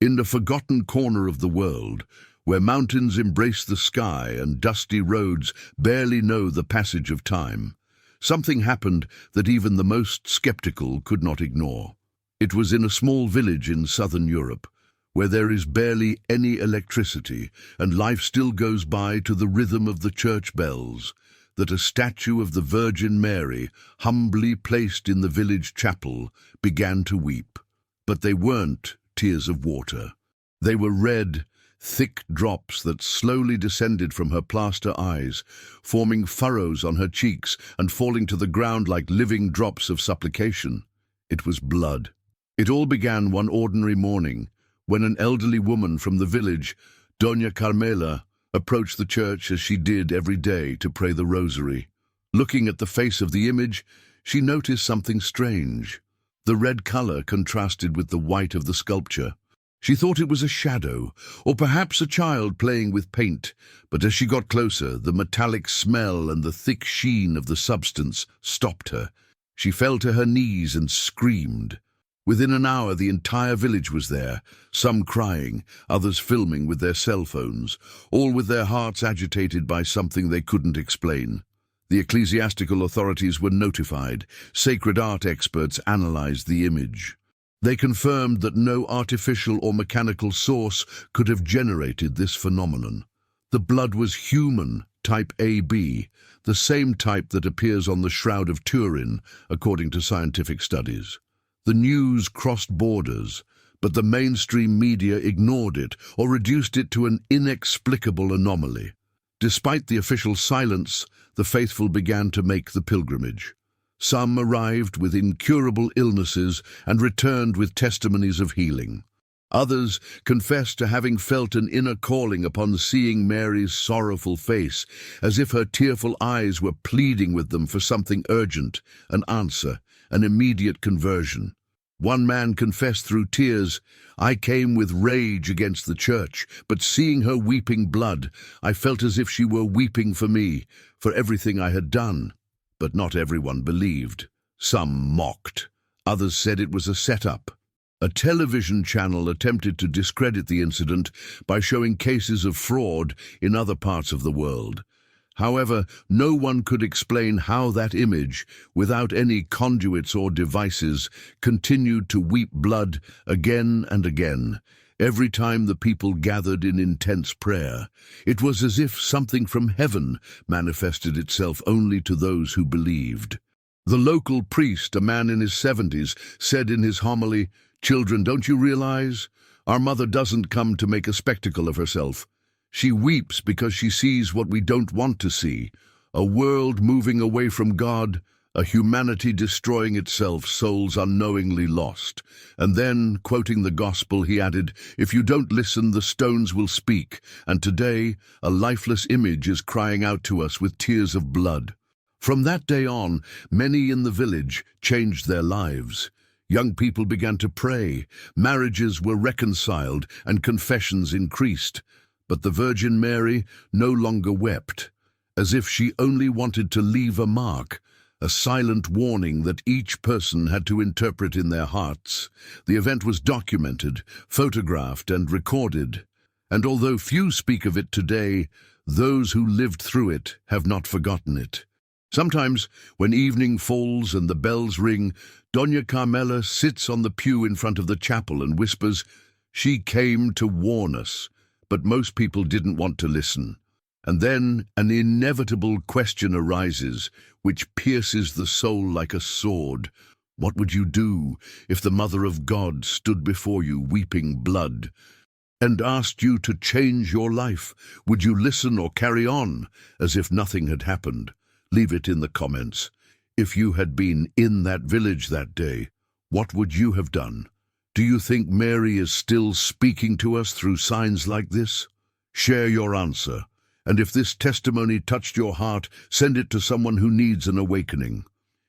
In the forgotten corner of the world, where mountains embrace the sky and dusty roads barely know the passage of time, something happened that even the most skeptical could not ignore. It was in a small village in southern Europe, where there is barely any electricity and life still goes by to the rhythm of the church bells, that a statue of the Virgin Mary, humbly placed in the village chapel, began to weep. But they weren't tears of water. They were red, thick drops that slowly descended from her plaster eyes, forming furrows on her cheeks and falling to the ground like living drops of supplication. It was blood. It all began one ordinary morning, when an elderly woman from the village, Doña Carmela, approached the church as she did every day to pray the rosary. Looking at the face of the image, she noticed something strange. The red color contrasted with the white of the sculpture. She thought it was a shadow, or perhaps a child playing with paint, but as she got closer, the metallic smell and the thick sheen of the substance stopped her. She fell to her knees and screamed. Within an hour, the entire village was there, some crying, others filming with their cell phones, all with their hearts agitated by something they couldn't explain. The ecclesiastical authorities were notified. Sacred art experts analyzed the image. They confirmed that no artificial or mechanical source could have generated this phenomenon. The blood was human, type AB, the same type that appears on the Shroud of Turin, according to scientific studies. The news crossed borders, but the mainstream media ignored it or reduced it to an inexplicable anomaly. Despite the official silence, the faithful began to make the pilgrimage. Some arrived with incurable illnesses and returned with testimonies of healing. Others confessed to having felt an inner calling upon seeing Mary's sorrowful face, as if her tearful eyes were pleading with them for something urgent, an answer, an immediate conversion. One man confessed through tears, "I came with rage against the church, but seeing her weeping blood, I felt as if she were weeping for me, for everything I had done." But not everyone believed. Some mocked. Others said it was a setup. A television channel attempted to discredit the incident by showing cases of fraud in other parts of the world. However, no one could explain how that image, without any conduits or devices, continued to weep blood again and again. Every time the people gathered in intense prayer, it was as if something from heaven manifested itself only to those who believed. The local priest, a man in his 70s, said in his homily, "Children, don't you realize? Our mother doesn't come to make a spectacle of herself. She weeps because she sees what we don't want to see, a world moving away from God, a humanity destroying itself, souls unknowingly lost." And then, quoting the gospel, he added, "If you don't listen, the stones will speak." And today, a lifeless image is crying out to us with tears of blood. From that day on, many in the village changed their lives. Young people began to pray, marriages were reconciled, and confessions increased. But the Virgin Mary no longer wept, as if she only wanted to leave a mark, a silent warning that each person had to interpret in their hearts. The event was documented, photographed, and recorded. And although few speak of it today, those who lived through it have not forgotten it. Sometimes, when evening falls and the bells ring, Doña Carmela sits on the pew in front of the chapel and whispers, "She came to warn us." But most people didn't want to listen. And then an inevitable question arises, which pierces the soul like a sword. What would you do if the Mother of God stood before you weeping blood and asked you to change your life? Would you listen or carry on as if nothing had happened? Leave it in the comments. If you had been in that village that day, what would you have done? Do you think Mary is still speaking to us through signs like this? Share your answer. And if this testimony touched your heart, send it to someone who needs an awakening.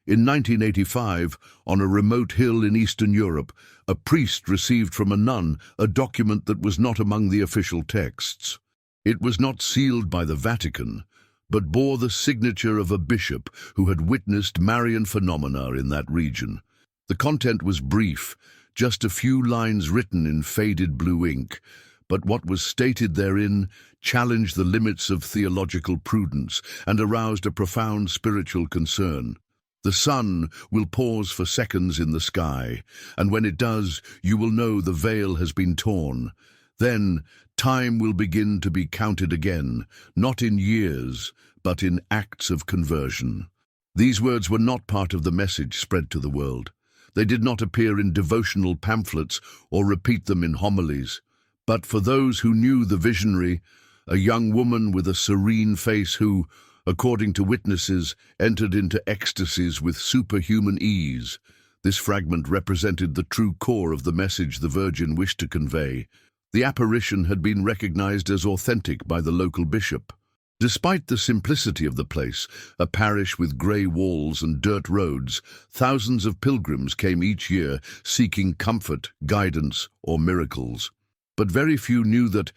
In 1985, on a remote hill in Eastern Europe, a priest received from a nun a document that was not among the official texts. It was not sealed by the Vatican, but bore the signature of a bishop who had witnessed Marian phenomena in that region. The content was brief, just a few lines written in faded blue ink, but what was stated therein challenged the limits of theological prudence and aroused a profound spiritual concern. The sun will pause for seconds in the sky, and when it does, you will know the veil has been torn. Then time will begin to be counted again, not in years, but in acts of conversion. These words were not part of the message spread to the world. They did not appear in devotional pamphlets or repeat them in homilies. But for those who knew the visionary, a young woman with a serene face who, according to witnesses, entered into ecstasies with superhuman ease, this fragment represented the true core of the message the Virgin wished to convey. The apparition had been recognized as authentic by the local bishop. Despite the simplicity of the place, a parish with grey walls and dirt roads, thousands of pilgrims came each year seeking comfort, guidance, or miracles. But very few knew that,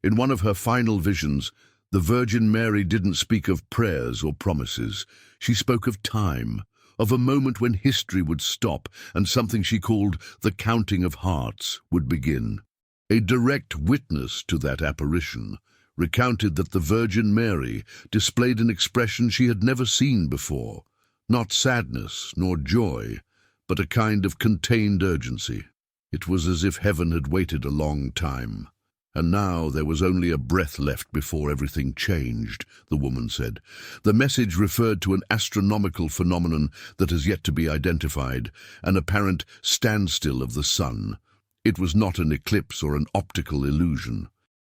in one of her final visions, the Virgin Mary didn't speak of prayers or promises. She spoke of time, of a moment when history would stop and something she called the counting of hearts would begin. A direct witness to that apparition recounted that the Virgin Mary displayed an expression she had never seen before, not sadness nor joy, but a kind of contained urgency. It was as if heaven had waited a long time, and now there was only a breath left before everything changed, the woman said. The message referred to an astronomical phenomenon that has yet to be identified, an apparent standstill of the sun. It was not an eclipse or an optical illusion.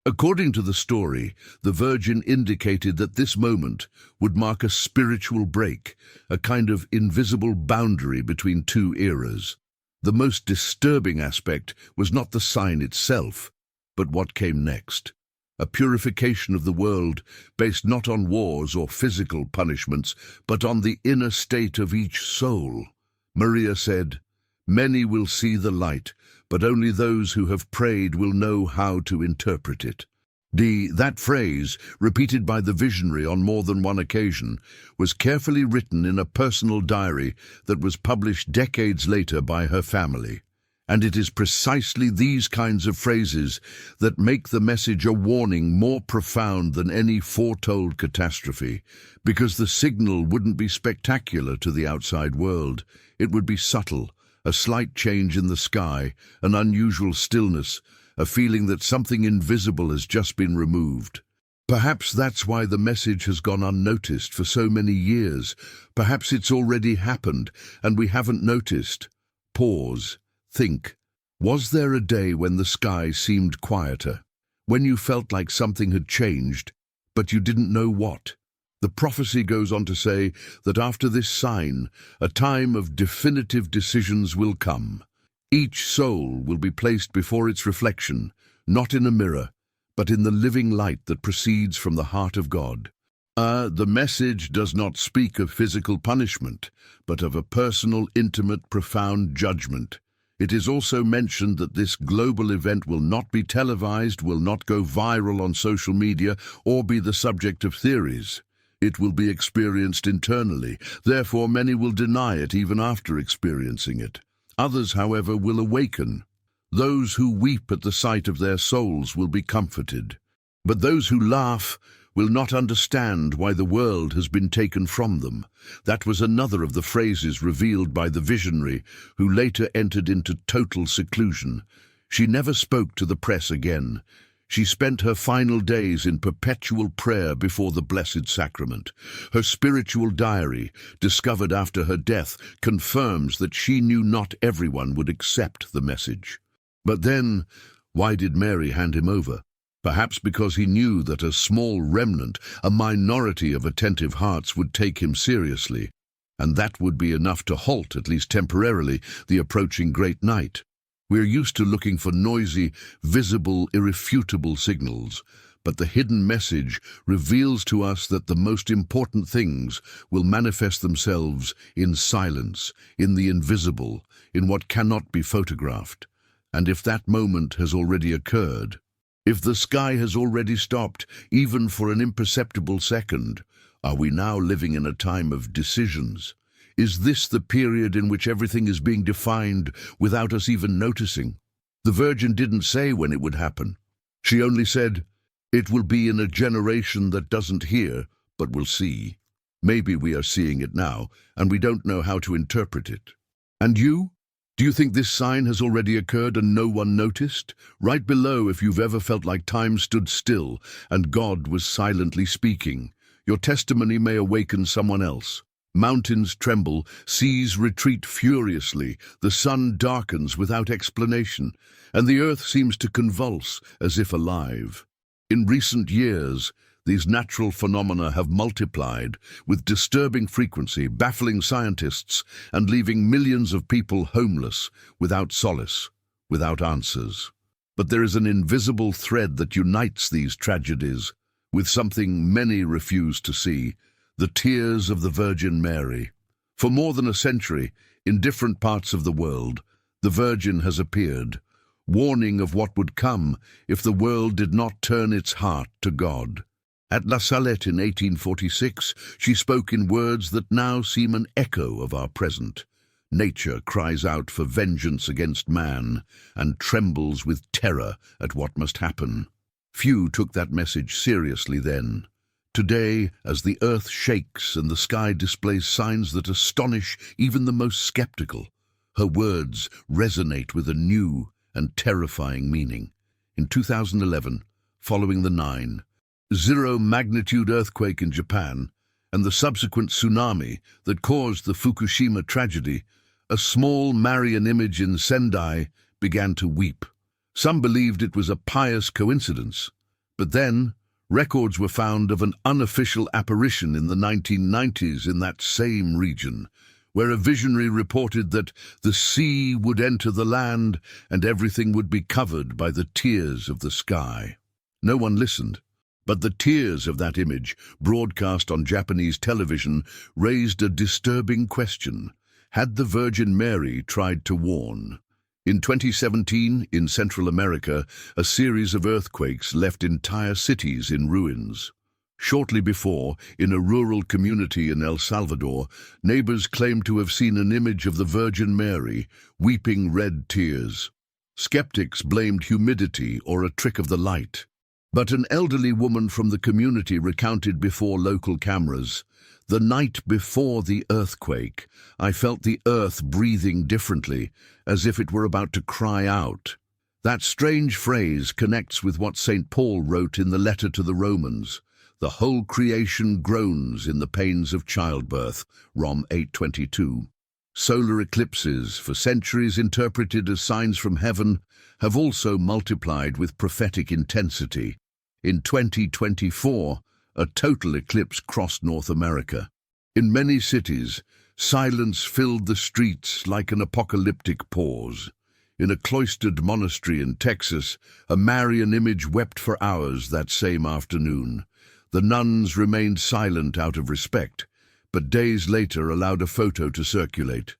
According to the story, the Virgin indicated that this moment would mark a spiritual break, a kind of invisible boundary between two eras. The most disturbing aspect was not the sign itself, but what came next. A purification of the world based not on wars or physical punishments, but on the inner state of each soul. Maria said, "Many will see the light, but only those who have prayed will know how to interpret it." That phrase, repeated by the visionary on more than one occasion, was carefully written in a personal diary that was published decades later by her family. And it is precisely these kinds of phrases that make the message a warning more profound than any foretold catastrophe, because the signal wouldn't be spectacular to the outside world. It would be subtle, a slight change in the sky, an unusual stillness, a feeling that something invisible has just been removed. Perhaps that's why the message has gone unnoticed for so many years. Perhaps it's already happened, and we haven't noticed. Pause. Think. Was there a day when the sky seemed quieter? When you felt like something had changed, but you didn't know what? The prophecy goes on to say that after this sign, a time of definitive decisions will come. Each soul will be placed before its reflection, not in a mirror, but in the living light that proceeds from the heart of God. The message does not speak of physical punishment, but of a personal, intimate, profound judgment. It is also mentioned that this global event will not be televised, will not go viral on social media, or be the subject of theories. It will be experienced internally. Therefore, many will deny it even after experiencing it. Others, however, will awaken. Those who weep at the sight of their souls will be comforted. But those who laugh will not understand why the world has been taken from them. That was another of the phrases revealed by the visionary, who later entered into total seclusion. She never spoke to the press again. She spent her final days in perpetual prayer before the Blessed Sacrament. Her spiritual diary, discovered after her death, confirms that she knew not everyone would accept the message. But then, why did Mary hand him over? Perhaps because he knew that a small remnant, a minority of attentive hearts would take him seriously, and that would be enough to halt, at least temporarily, the approaching great night. We're used to looking for noisy, visible, irrefutable signals, but the hidden message reveals to us that the most important things will manifest themselves in silence, in the invisible, in what cannot be photographed. And if that moment has already occurred, if the sky has already stopped, even for an imperceptible second, are we now living in a time of decisions? Is this the period in which everything is being defined without us even noticing? The Virgin didn't say when it would happen. She only said, "It will be in a generation that doesn't hear, but will see." Maybe we are seeing it now, and we don't know how to interpret it. And you? Do you think this sign has already occurred and no one noticed? Write below if you've ever felt like time stood still and God was silently speaking. Your testimony may awaken someone else. Mountains tremble, seas retreat furiously, the sun darkens without explanation, and the earth seems to convulse as if alive. In recent years, these natural phenomena have multiplied with disturbing frequency, baffling scientists and leaving millions of people homeless, without solace, without answers. But there is an invisible thread that unites these tragedies with something many refuse to see: the tears of the Virgin Mary. For more than a century, in different parts of the world, the Virgin has appeared, warning of what would come if the world did not turn its heart to God. At La Salette in 1846, she spoke in words that now seem an echo of our present. Nature cries out for vengeance against man and trembles with terror at what must happen. Few took that message seriously then. Today, as the earth shakes and the sky displays signs that astonish even the most skeptical, her words resonate with a new and terrifying meaning. In 2011, following the 9.0 magnitude earthquake in Japan and the subsequent tsunami that caused the Fukushima tragedy, a small Marian image in Sendai began to weep. Some believed it was a pious coincidence, but then records were found of an unofficial apparition in the 1990s in that same region, where a visionary reported that the sea would enter the land and everything would be covered by the tears of the sky. No one listened, but the tears of that image, broadcast on Japanese television, raised a disturbing question. Had the Virgin Mary tried to warn? In 2017, in Central America, a series of earthquakes left entire cities in ruins. Shortly before, in a rural community in El Salvador, neighbors claimed to have seen an image of the Virgin Mary, weeping red tears. Skeptics blamed humidity or a trick of the light. But an elderly woman from the community recounted before local cameras, "The night before the earthquake, I felt the earth breathing differently, as if it were about to cry out." That strange phrase connects with what St. Paul wrote in the letter to the Romans: "The whole creation groans in the pains of childbirth," Rom 8:22. Solar eclipses, for centuries interpreted as signs from heaven, have also multiplied with prophetic intensity. In 2024, a total eclipse crossed North America. In many cities, silence filled the streets like an apocalyptic pause. In a cloistered monastery in Texas, a Marian image wept for hours that same afternoon. The nuns remained silent out of respect, but days later allowed a photo to circulate.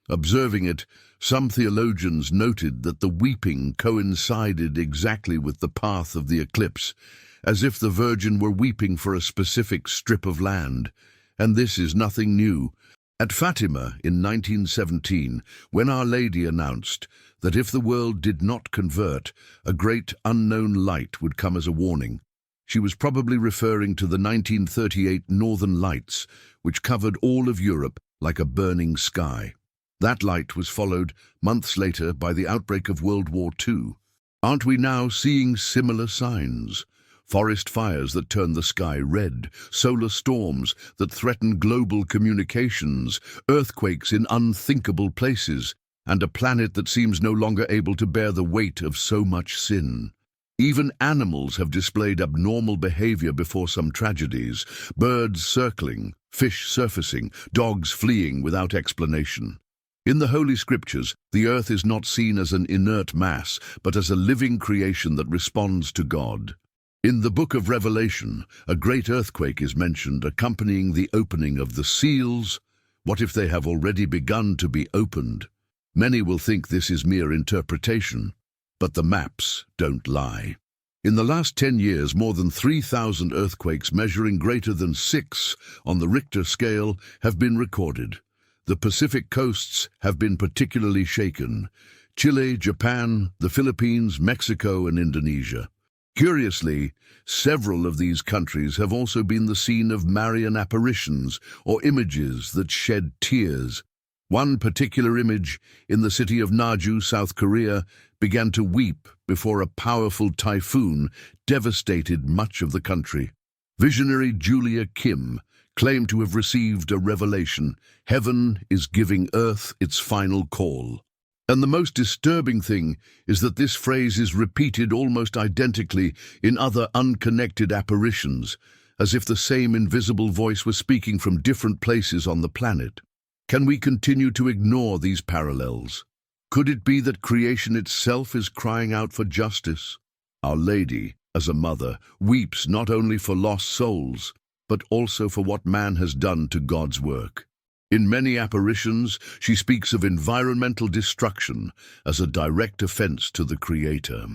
Observing it, some theologians noted that the weeping coincided exactly with the path of the eclipse, as if the Virgin were weeping for a specific strip of land. And this is nothing new. At Fatima in 1917, when Our Lady announced that if the world did not convert, a great unknown light would come as a warning, she was probably referring to the 1938 Northern Lights, which covered all of Europe like a burning sky. That light was followed months later by the outbreak of World War II. Aren't we now seeing similar signs? Forest fires that turn the sky red, solar storms that threaten global communications, earthquakes in unthinkable places, and a planet that seems no longer able to bear the weight of so much sin. Even animals have displayed abnormal behavior before some tragedies: birds circling, fish surfacing, dogs fleeing without explanation. In the Holy Scriptures, the earth is not seen as an inert mass, but as a living creation that responds to God. In the book of Revelation, a great earthquake is mentioned accompanying the opening of the seals. What if they have already begun to be opened? Many will think this is mere interpretation, but the maps don't lie. In the last 10 years, more than 3,000 earthquakes measuring greater than 6 on the Richter scale have been recorded. The Pacific coasts have been particularly shaken: Chile, Japan, the Philippines, Mexico, and Indonesia. Curiously, several of these countries have also been the scene of Marian apparitions, or images that shed tears. One particular image, in the city of Naju, South Korea, began to weep before a powerful typhoon devastated much of the country. Visionary Julia Kim claimed to have received a revelation: heaven is giving earth its final call. And the most disturbing thing is that this phrase is repeated almost identically in other unconnected apparitions, as if the same invisible voice were speaking from different places on the planet. Can we continue to ignore these parallels? Could it be that creation itself is crying out for justice? Our Lady, as a mother, weeps not only for lost souls, but also for what man has done to God's work. In many apparitions, she speaks of environmental destruction as a direct offense to the Creator.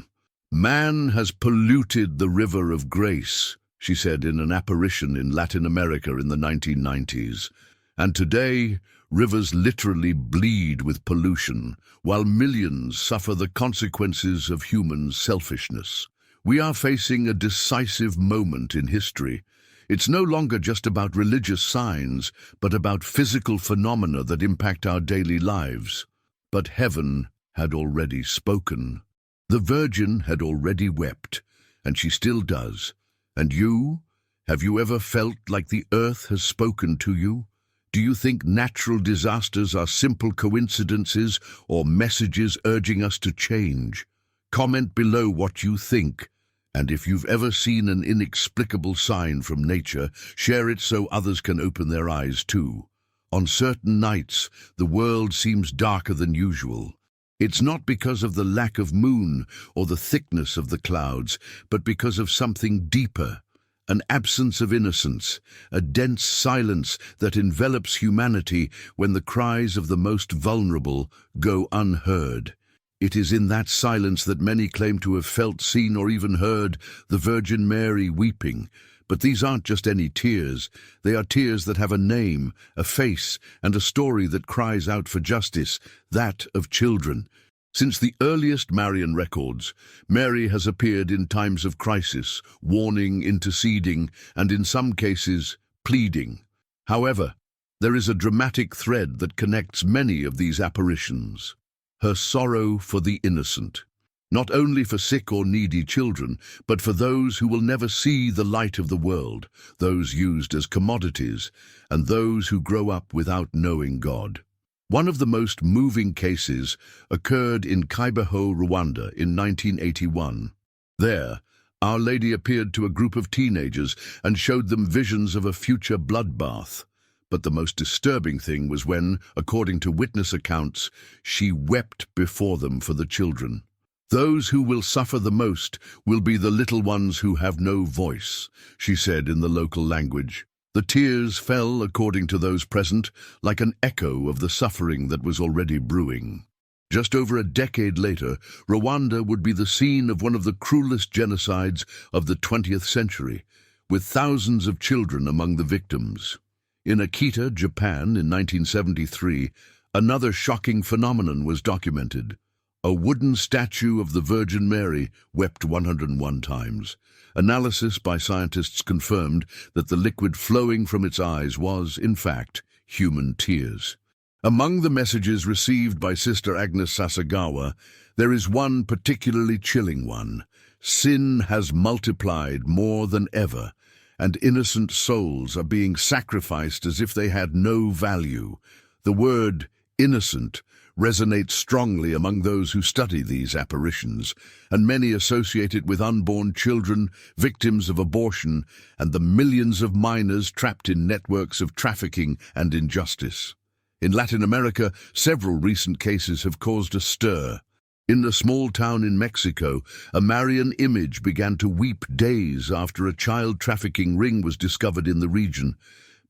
Man has polluted the river of grace, she said in an apparition in Latin America in the 1990s. And today, rivers literally bleed with pollution, while millions suffer the consequences of human selfishness. We are facing a decisive moment in history. It's no longer just about religious signs, but about physical phenomena that impact our daily lives. But heaven had already spoken. The Virgin had already wept, and she still does. And you? Have you ever felt like the earth has spoken to you? Do you think natural disasters are simple coincidences or messages urging us to change? Comment below what you think. And if you've ever seen an inexplicable sign from nature, share it so others can open their eyes too. On certain nights, the world seems darker than usual. It's not because of the lack of moon or the thickness of the clouds, but because of something deeper. An absence of innocence, a dense silence that envelops humanity when the cries of the most vulnerable go unheard. It is in that silence that many claim to have felt, seen, or even heard the Virgin Mary weeping. But these aren't just any tears. They are tears that have a name, a face, and a story that cries out for justice, that of children. Since the earliest Marian records, Mary has appeared in times of crisis, warning, interceding, and in some cases, pleading. However, there is a dramatic thread that connects many of these apparitions: her sorrow for the innocent. Not only for sick or needy children, but for those who will never see the light of the world, those used as commodities, and those who grow up without knowing God. One of the most moving cases occurred in Kibeho, Rwanda in 1981. There, Our Lady appeared to a group of teenagers and showed them visions of a future bloodbath. But the most disturbing thing was when, according to witness accounts, she wept before them for the children. "Those who will suffer the most will be the little ones who have no voice," she said in the local language. The tears fell, according to those present, like an echo of the suffering that was already brewing. Just over a decade later, Rwanda would be the scene of one of the cruelest genocides of the 20th century, with thousands of children among the victims. In Akita, Japan, in 1973, another shocking phenomenon was documented. A wooden statue of the Virgin Mary wept 101 times. Analysis by scientists confirmed that the liquid flowing from its eyes was, in fact, human tears. Among the messages received by Sister Agnes Sasagawa, there is one particularly chilling one. Sin has multiplied more than ever, and innocent souls are being sacrificed as if they had no value. The word innocent resonates strongly among those who study these apparitions, and many associate it with unborn children, victims of abortion, and the millions of minors trapped in networks of trafficking and injustice. In Latin America, several recent cases have caused a stir. In a small town in Mexico, a Marian image began to weep days after a child trafficking ring was discovered in the region.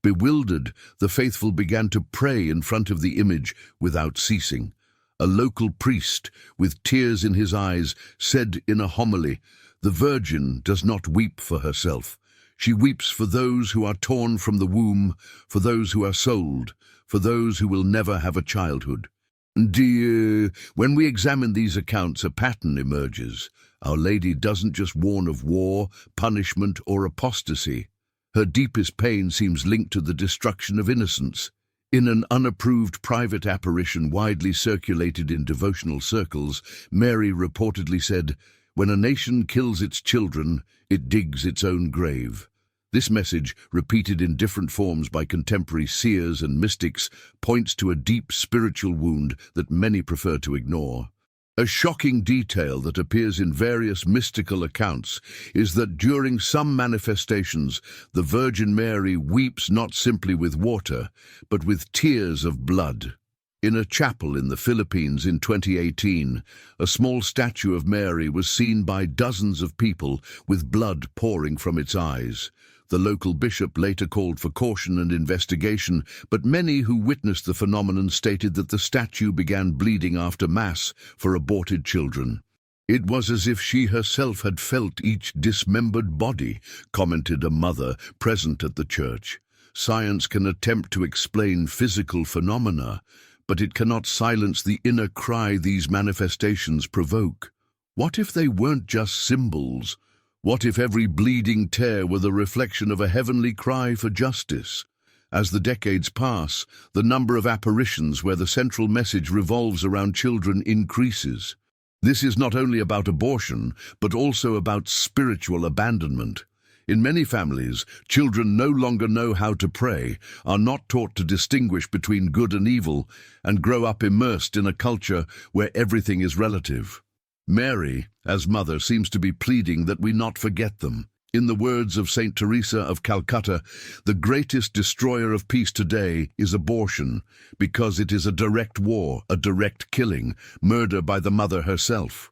Bewildered, the faithful began to pray in front of the image without ceasing. A local priest, with tears in his eyes, said in a homily, "The Virgin does not weep for herself. She weeps for those who are torn from the womb, for those who are sold, for those who will never have a childhood. When we examine these accounts, a pattern emerges. Our Lady doesn't just warn of war, punishment, or apostasy. Her deepest pain seems linked to the destruction of innocence. In an unapproved private apparition widely circulated in devotional circles, Mary reportedly said, "When a nation kills its children, it digs its own grave." This message, repeated in different forms by contemporary seers and mystics, points to a deep spiritual wound that many prefer to ignore. A shocking detail that appears in various mystical accounts is that during some manifestations, the Virgin Mary weeps not simply with water, but with tears of blood. In a chapel in the Philippines in 2018, a small statue of Mary was seen by dozens of people with blood pouring from its eyes. The local bishop later called for caution and investigation, but many who witnessed the phenomenon stated that the statue began bleeding after Mass for aborted children. "It was as if she herself had felt each dismembered body," commented a mother present at the church. Science can attempt to explain physical phenomena, but it cannot silence the inner cry these manifestations provoke. What if they weren't just symbols? What if every bleeding tear were the reflection of a heavenly cry for justice? As the decades pass, the number of apparitions where the central message revolves around children increases. This is not only about abortion, but also about spiritual abandonment. In many families, children no longer know how to pray, are not taught to distinguish between good and evil, and grow up immersed in a culture where everything is relative. Mary, as mother, seems to be pleading that we not forget them. In the words of St. Teresa of Calcutta, the greatest destroyer of peace today is abortion, because it is a direct war, a direct killing, murder by the mother herself.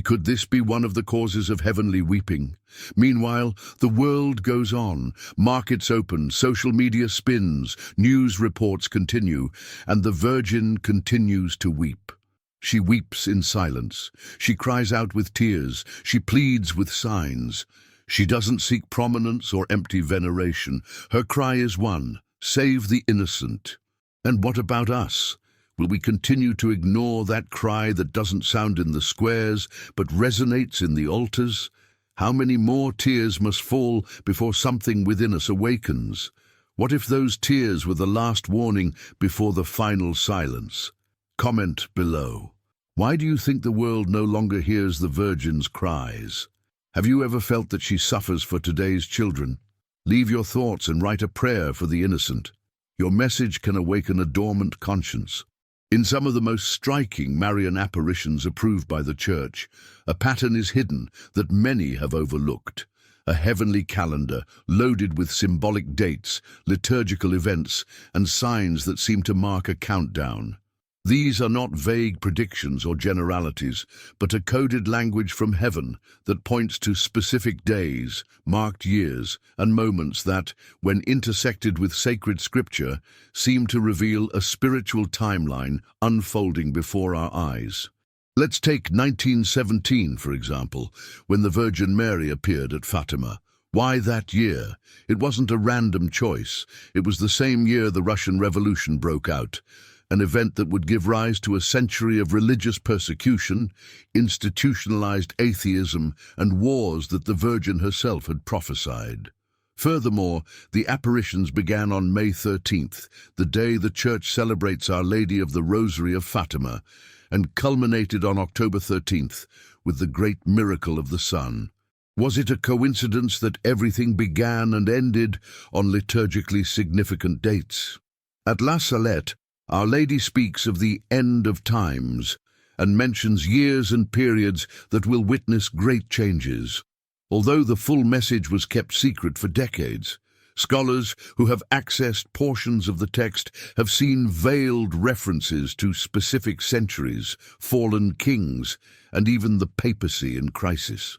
Could this be one of the causes of heavenly weeping? Meanwhile, the world goes on. Markets open, social media spins, news reports continue, and the Virgin continues to weep. She weeps in silence. She cries out with tears. She pleads with signs. She doesn't seek prominence or empty veneration. Her cry is one: save the innocent. And what about us? Will we continue to ignore that cry that doesn't sound in the squares, but resonates in the altars? How many more tears must fall before something within us awakens? What if those tears were the last warning before the final silence? Comment below. Why do you think the world no longer hears the Virgin's cries? Have you ever felt that she suffers for today's children? Leave your thoughts and write a prayer for the innocent. Your message can awaken a dormant conscience. In some of the most striking Marian apparitions approved by the Church, a pattern is hidden that many have overlooked. A heavenly calendar loaded with symbolic dates, liturgical events, and signs that seem to mark a countdown. These are not vague predictions or generalities, but a coded language from heaven that points to specific days, marked years, and moments that, when intersected with sacred scripture, seem to reveal a spiritual timeline unfolding before our eyes. Let's take 1917, for example, when the Virgin Mary appeared at Fatima. Why that year? It wasn't a random choice. It was the same year the Russian Revolution broke out. An event that would give rise to a century of religious persecution, institutionalized atheism, and wars that the Virgin herself had prophesied. Furthermore, the apparitions began on May 13th, the day the Church celebrates Our Lady of the Rosary of Fatima, and culminated on October 13th with the great miracle of the sun. Was it a coincidence that everything began and ended on liturgically significant dates? At La Salette, Our Lady speaks of the end of times and mentions years and periods that will witness great changes. Although the full message was kept secret for decades, scholars who have accessed portions of the text have seen veiled references to specific centuries, fallen kings, and even the papacy in crisis.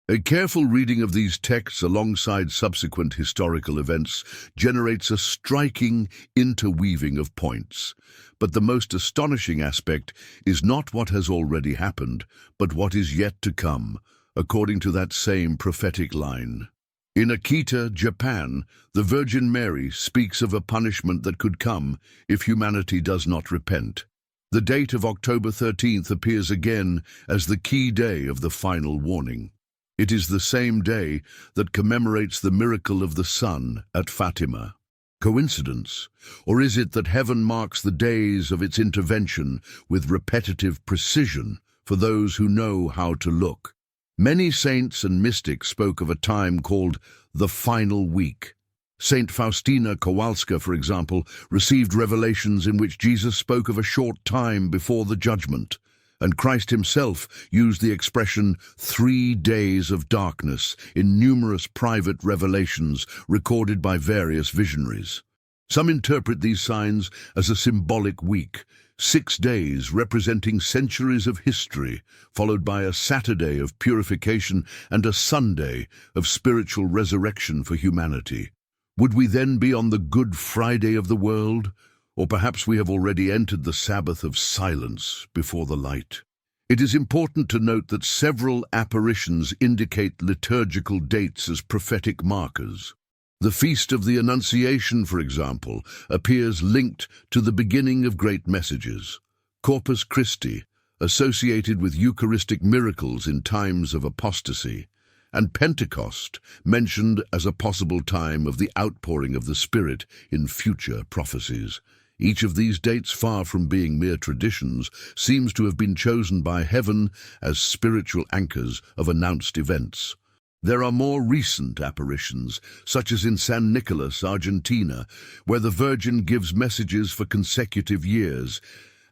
A careful reading of these texts alongside subsequent historical events generates a striking interweaving of points. But the most astonishing aspect is not what has already happened, but what is yet to come, according to that same prophetic line. In Akita, Japan, the Virgin Mary speaks of a punishment that could come if humanity does not repent. The date of October 13th appears again as the key day of the final warning. It is the same day that commemorates the miracle of the sun at Fatima. Coincidence? Or is it that heaven marks the days of its intervention with repetitive precision for those who know how to look? Many saints and mystics spoke of a time called the final week. Saint Faustina Kowalska, for example, received revelations in which Jesus spoke of a short time before the judgment, and Christ himself used the expression 3 days of darkness in numerous private revelations recorded by various visionaries. Some interpret these signs as a symbolic week, 6 days representing centuries of history, followed by a Saturday of purification and a Sunday of spiritual resurrection for humanity. Would we then be on the Good Friday of the world? Or perhaps we have already entered the Sabbath of silence before the light. It is important to note that several apparitions indicate liturgical dates as prophetic markers. The Feast of the Annunciation, for example, appears linked to the beginning of great messages. Corpus Christi, associated with Eucharistic miracles in times of apostasy, and Pentecost, mentioned as a possible time of the outpouring of the Spirit in future prophecies. Each of these dates, far from being mere traditions, seems to have been chosen by heaven as spiritual anchors of announced events. There are more recent apparitions, such as in San Nicolas, Argentina, where the Virgin gives messages for consecutive years,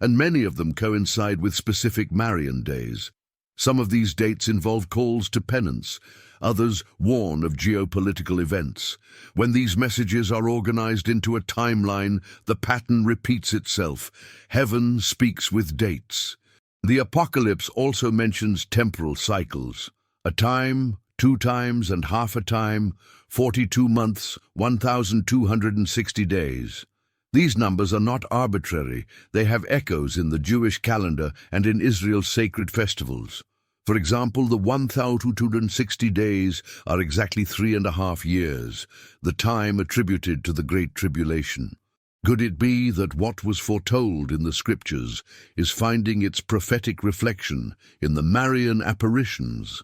and many of them coincide with specific Marian days. Some of these dates involve calls to penance, others warn of geopolitical events. When these messages are organized into a timeline, the pattern repeats itself. Heaven speaks with dates. The Apocalypse also mentions temporal cycles: a time, 2 times, and half a time, 42 months, 1,260 days. These numbers are not arbitrary. They have echoes in the Jewish calendar and in Israel's sacred festivals. For example, the 1,260 days are exactly 3.5 years, the time attributed to the Great Tribulation. Could it be that what was foretold in the Scriptures is finding its prophetic reflection in the Marian apparitions?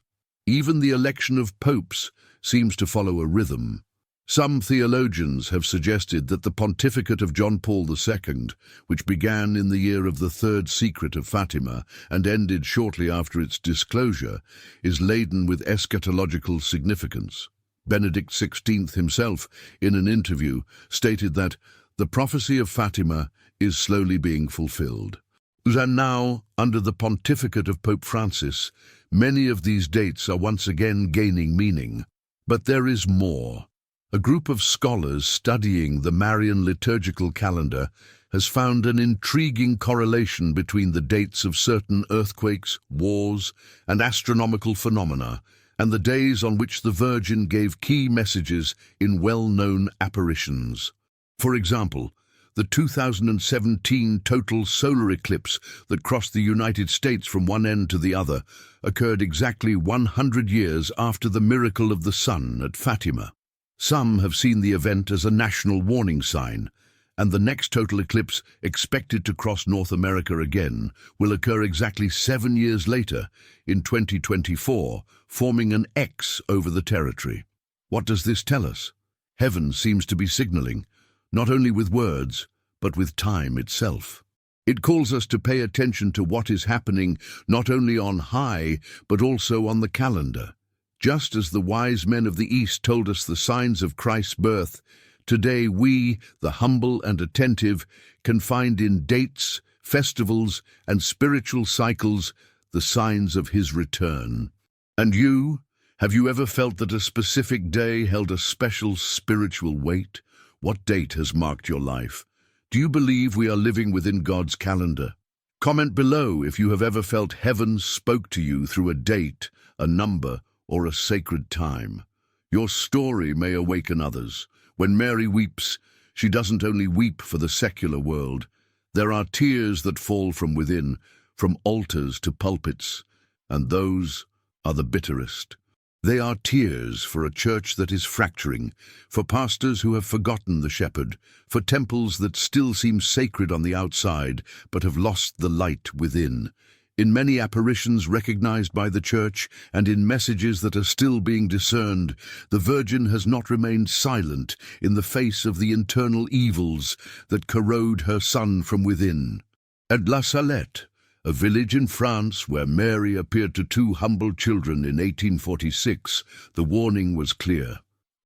Even the election of popes seems to follow a rhythm. Some theologians have suggested that the pontificate of John Paul II, which began in the year of the third secret of Fatima and ended shortly after its disclosure, is laden with eschatological significance. Benedict XVI himself, in an interview, stated that the prophecy of Fatima is slowly being fulfilled. And now, under the pontificate of Pope Francis, many of these dates are once again gaining meaning. But there is more. A group of scholars studying the Marian liturgical calendar has found an intriguing correlation between the dates of certain earthquakes, wars, and astronomical phenomena, and the days on which the Virgin gave key messages in well-known apparitions. For example, the 2017 total solar eclipse that crossed the United States from one end to the other occurred exactly 100 years after the miracle of the sun at Fatima. Some have seen the event as a national warning sign, and the next total eclipse, expected to cross North America again, will occur exactly 7 years later, in 2024, forming an X over the territory. What does this tell us? Heaven seems to be signaling, not only with words, but with time itself. It calls us to pay attention to what is happening not only on high, but also on the calendar. Just as the wise men of the East told us the signs of Christ's birth, today we, the humble and attentive, can find in dates, festivals, and spiritual cycles the signs of his return. And you? Have you ever felt that a specific day held a special spiritual weight? What date has marked your life? Do you believe we are living within God's calendar? Comment below if you have ever felt heaven spoke to you through a date, a number, or a sacred time. Your story may awaken others. When Mary weeps, she doesn't only weep for the secular world. There are tears that fall from within, from altars to pulpits, and those are the bitterest. They are tears for a church that is fracturing, for pastors who have forgotten the shepherd, for temples that still seem sacred on the outside but have lost the light within. In many apparitions recognized by the church and in messages that are still being discerned, the Virgin has not remained silent in the face of the internal evils that corrode her Son from within. At La Salette, a village in France where Mary appeared to two humble children in 1846, the warning was clear.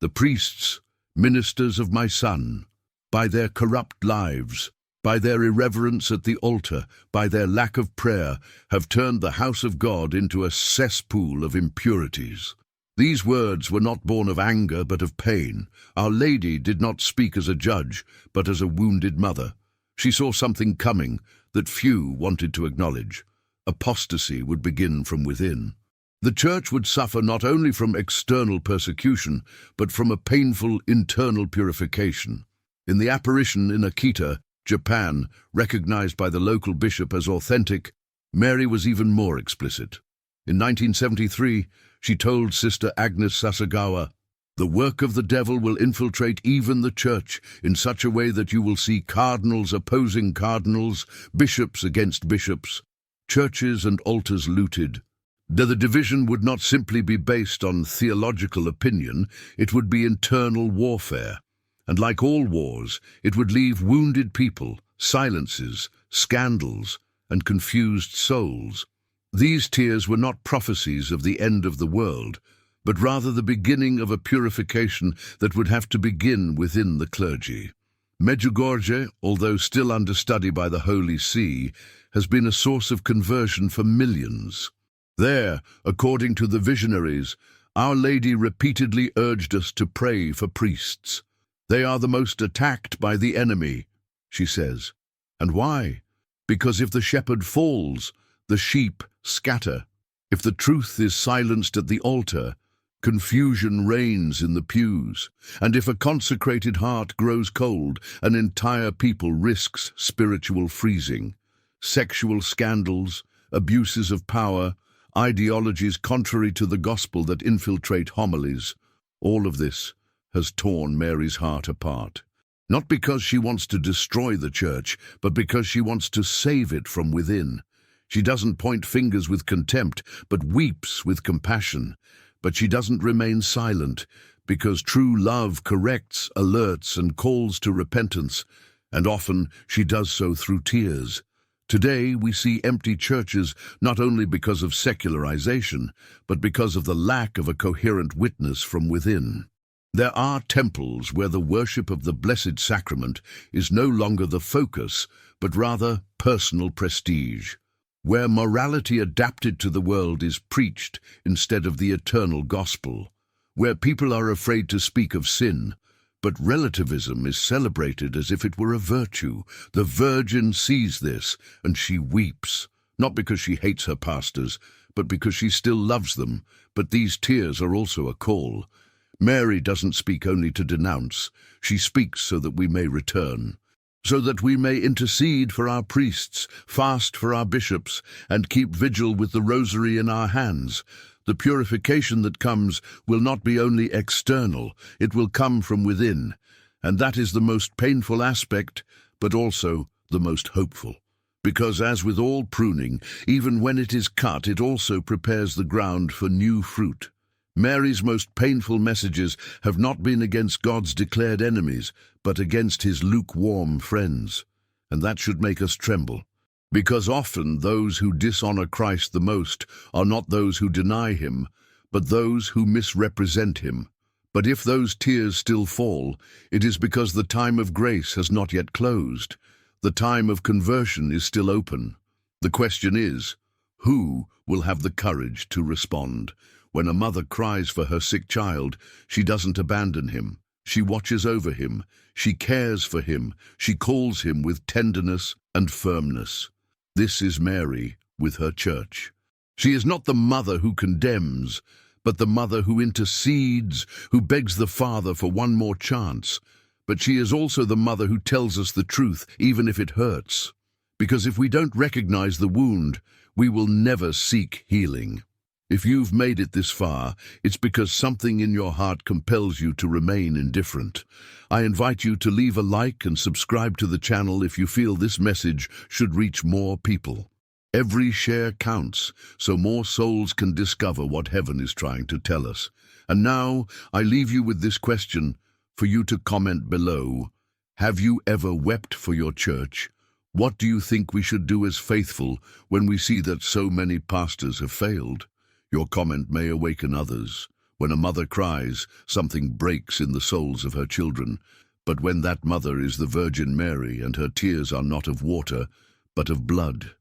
The priests, ministers of my Son, by their corrupt lives, by their irreverence at the altar, by their lack of prayer, have turned the house of God into a cesspool of impurities. These words were not born of anger but of pain. Our Lady did not speak as a judge, but as a wounded mother. She saw something coming that few wanted to acknowledge. Apostasy would begin from within. The church would suffer not only from external persecution, but from a painful internal purification. In the apparition in Akita, Japan, recognized by the local bishop as authentic, Mary was even more explicit. In 1973, she told Sister Agnes Sasagawa, "The work of the devil will infiltrate even the church in such a way that you will see cardinals opposing cardinals, bishops against bishops, churches and altars looted. The division would not simply be based on theological opinion, it would be internal warfare. And like all wars, it would leave wounded people, silences, scandals, and confused souls." These tears were not prophecies of the end of the world, but rather the beginning of a purification that would have to begin within the clergy. Medjugorje, although still under study by the Holy See, has been a source of conversion for millions. There, according to the visionaries, Our Lady repeatedly urged us to pray for priests. "They are the most attacked by the enemy," she says. And why? Because if the shepherd falls, the sheep scatter. If the truth is silenced at the altar, confusion reigns in the pews. And if a consecrated heart grows cold, an entire people risks spiritual freezing. Sexual scandals, abuses of power, ideologies contrary to the gospel that infiltrate homilies, all of this has torn Mary's heart apart. Not because she wants to destroy the church, but because she wants to save it from within. She doesn't point fingers with contempt, but weeps with compassion. But she doesn't remain silent, because true love corrects, alerts, and calls to repentance, and often she does so through tears. Today we see empty churches not only because of secularization, but because of the lack of a coherent witness from within. There are temples where the worship of the Blessed Sacrament is no longer the focus, but rather personal prestige, where morality adapted to the world is preached instead of the eternal gospel, where people are afraid to speak of sin, but relativism is celebrated as if it were a virtue. The Virgin sees this, and she weeps, not because she hates her pastors, but because she still loves them. But these tears are also a call. Mary doesn't speak only to denounce, she speaks so that we may return, so that we may intercede for our priests, fast for our bishops, and keep vigil with the rosary in our hands. The purification that comes will not be only external, it will come from within, and that is the most painful aspect, but also the most hopeful. Because as with all pruning, even when it is cut, it also prepares the ground for new fruit. Mary's most painful messages have not been against God's declared enemies, but against his lukewarm friends. And that should make us tremble, because often those who dishonor Christ the most are not those who deny him, but those who misrepresent him. But if those tears still fall, it is because the time of grace has not yet closed. The time of conversion is still open. The question is, who will have the courage to respond? When a mother cries for her sick child, she doesn't abandon him. She watches over him. She cares for him. She calls him with tenderness and firmness. This is Mary with her church. She is not the mother who condemns, but the mother who intercedes, who begs the Father for one more chance. But she is also the mother who tells us the truth, even if it hurts. Because if we don't recognize the wound, we will never seek healing. If you've made it this far, it's because something in your heart compels you to remain indifferent. I invite you to leave a like and subscribe to the channel if you feel this message should reach more people. Every share counts, so more souls can discover what heaven is trying to tell us. And now, I leave you with this question for you to comment below. Have you ever wept for your church? What do you think we should do as faithful when we see that so many pastors have failed? Your comment may awaken others. When a mother cries, something breaks in the souls of her children. But when that mother is the Virgin Mary and her tears are not of water, but of blood,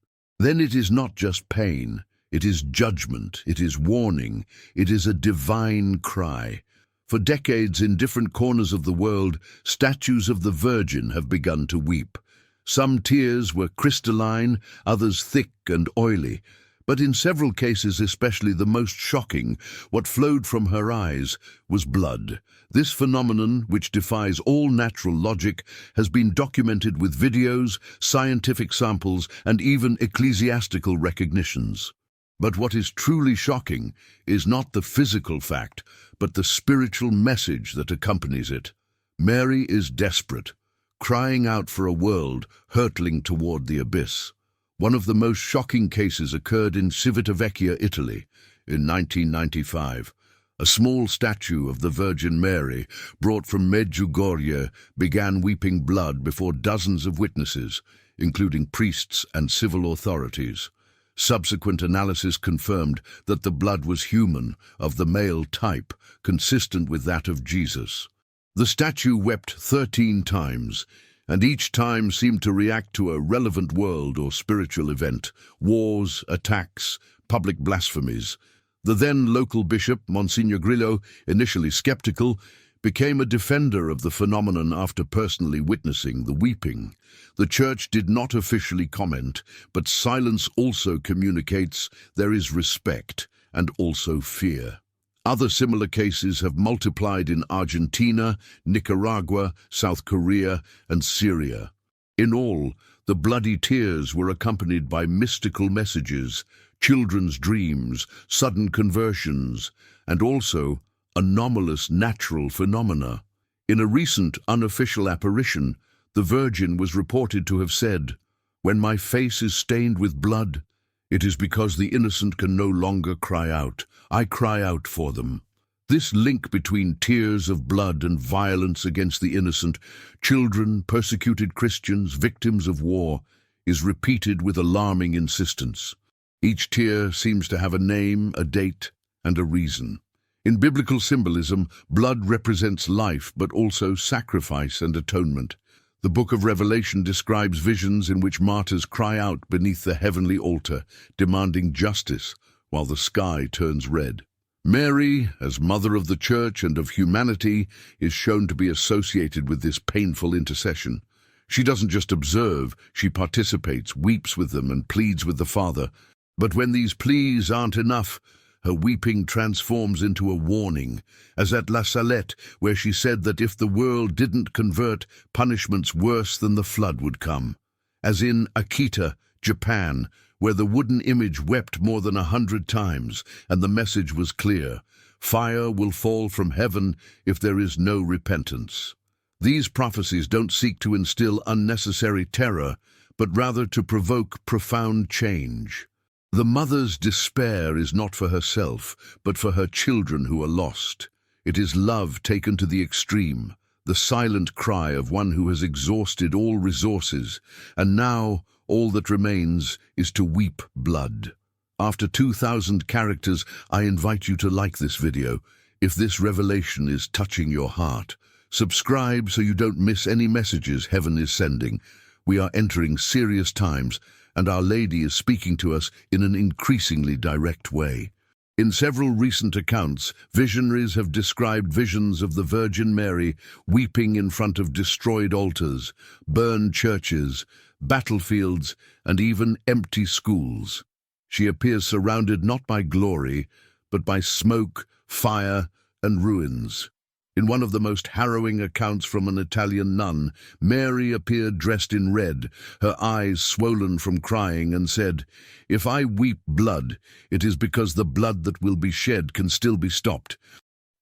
then it is not just pain, it is judgment, it is warning, it is a divine cry. For decades in different corners of the world, statues of the Virgin have begun to weep. Some tears were crystalline, others thick and oily. But in several cases, especially the most shocking, what flowed from her eyes was blood. This phenomenon, which defies all natural logic, has been documented with videos, scientific samples, and even ecclesiastical recognitions. But what is truly shocking is not the physical fact, but the spiritual message that accompanies it. Mary is desperate, crying out for a world hurtling toward the abyss. One of the most shocking cases occurred in Civitavecchia, Italy, in 1995. A small statue of the Virgin Mary, brought from Medjugorje, began weeping blood before dozens of witnesses, including priests and civil authorities. Subsequent analysis confirmed that the blood was human, of the male type, consistent with that of Jesus. The statue wept 13 times, and each time seemed to react to a relevant world or spiritual event: wars, attacks, public blasphemies. The then local bishop, Monsignor Grillo, initially skeptical, became a defender of the phenomenon after personally witnessing the weeping. The church did not officially comment, but silence also communicates there is respect and also fear. Other similar cases have multiplied in Argentina, Nicaragua, South Korea, and Syria. In all, the bloody tears were accompanied by mystical messages, children's dreams, sudden conversions, and also anomalous natural phenomena. In a recent unofficial apparition, the Virgin was reported to have said, "When my face is stained with blood, it is because the innocent can no longer cry out. I cry out for them." This link between tears of blood and violence against the innocent, children, persecuted Christians, victims of war, is repeated with alarming insistence. Each tear seems to have a name, a date, and a reason. In biblical symbolism, blood represents life, but also sacrifice and atonement. The book of Revelation describes visions in which martyrs cry out beneath the heavenly altar, demanding justice, while the sky turns red. Mary, as mother of the church and of humanity, is shown to be associated with this painful intercession. She doesn't just observe, she participates, weeps with them, and pleads with the Father. But when these pleas aren't enough, her weeping transforms into a warning, as at La Salette, where she said that if the world didn't convert, punishments worse than the flood would come. As in Akita, Japan, where the wooden image wept more than 100 times, and the message was clear: fire will fall from heaven if there is no repentance. These prophecies don't seek to instill unnecessary terror, but rather to provoke profound change. The mother's despair is not for herself, but for her children who are lost. It is love taken to the extreme, the silent cry of one who has exhausted all resources, and now all that remains is to weep blood. After 2,000 characters, I invite you to like this video. If this revelation is touching your heart, subscribe so you don't miss any messages heaven is sending. We are entering serious times, and Our Lady is speaking to us in an increasingly direct way. In several recent accounts, visionaries have described visions of the Virgin Mary weeping in front of destroyed altars, burned churches, battlefields, and even empty schools. She appears surrounded not by glory, but by smoke, fire, and ruins. In one of the most harrowing accounts from an Italian nun, Mary appeared dressed in red, her eyes swollen from crying, and said, "If I weep blood, it is because the blood that will be shed can still be stopped."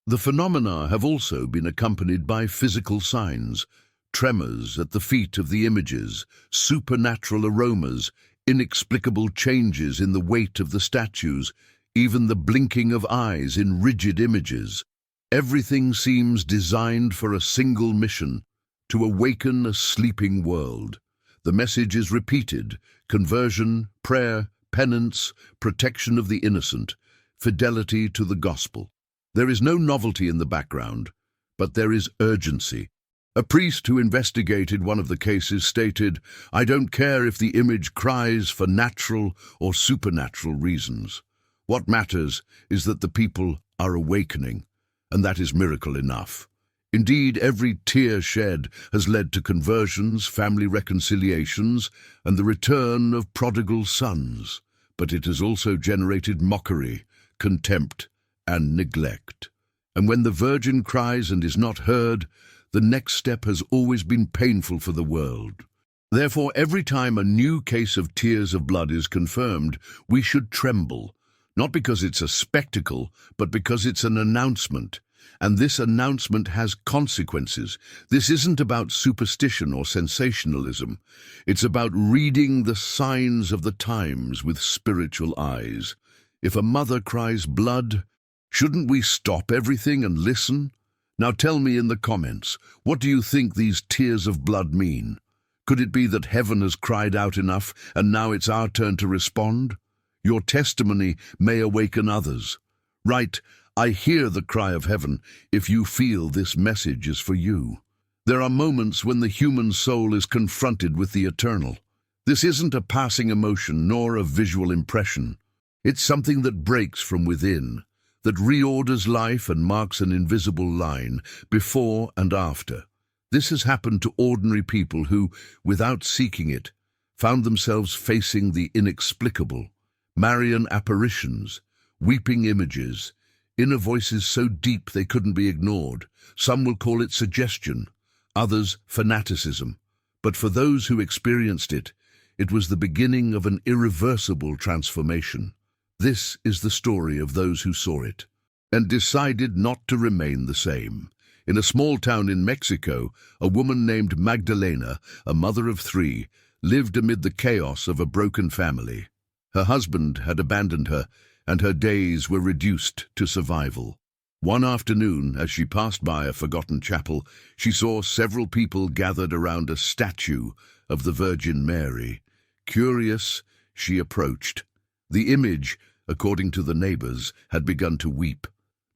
The phenomena have also been accompanied by physical signs: tremors at the feet of the images, supernatural aromas, inexplicable changes in the weight of the statues, even the blinking of eyes in rigid images. Everything seems designed for a single mission: to awaken a sleeping world. The message is repeated: conversion, prayer, penance, protection of the innocent, fidelity to the gospel. There is no novelty in the background, but there is urgency. A priest who investigated one of the cases stated, "I don't care if the image cries for natural or supernatural reasons. What matters is that the people are awakening, and that is miracle enough." Indeed, every tear shed has led to conversions, family reconciliations, and the return of prodigal sons. But it has also generated mockery, contempt, and neglect. And when the Virgin cries and is not heard, the next step has always been painful for the world. Therefore, every time a new case of tears of blood is confirmed, we should tremble, not because it's a spectacle, but because it's an announcement. And this announcement has consequences. This isn't about superstition or sensationalism. It's about reading the signs of the times with spiritual eyes. If a mother cries blood, shouldn't we stop everything and listen? Now tell me in the comments, what do you think these tears of blood mean? Could it be that heaven has cried out enough and now it's our turn to respond? Your testimony may awaken others. Write, "I hear the cry of heaven," if you feel this message is for you. There are moments when the human soul is confronted with the eternal. This isn't a passing emotion nor a visual impression. It's something that breaks from within, that reorders life and marks an invisible line before and after. This has happened to ordinary people who, without seeking it, found themselves facing the inexplicable. Marian apparitions, weeping images, inner voices so deep they couldn't be ignored. Some will call it suggestion, others fanaticism. But for those who experienced it, it was the beginning of an irreversible transformation. This is the story of those who saw it and decided not to remain the same. In a small town in Mexico, a woman named Magdalena, a mother of 3, lived amid the chaos of a broken family. Her husband had abandoned her, and her days were reduced to survival. One afternoon, as she passed by a forgotten chapel, she saw several people gathered around a statue of the Virgin Mary. Curious, she approached. The image, according to the neighbors, had begun to weep.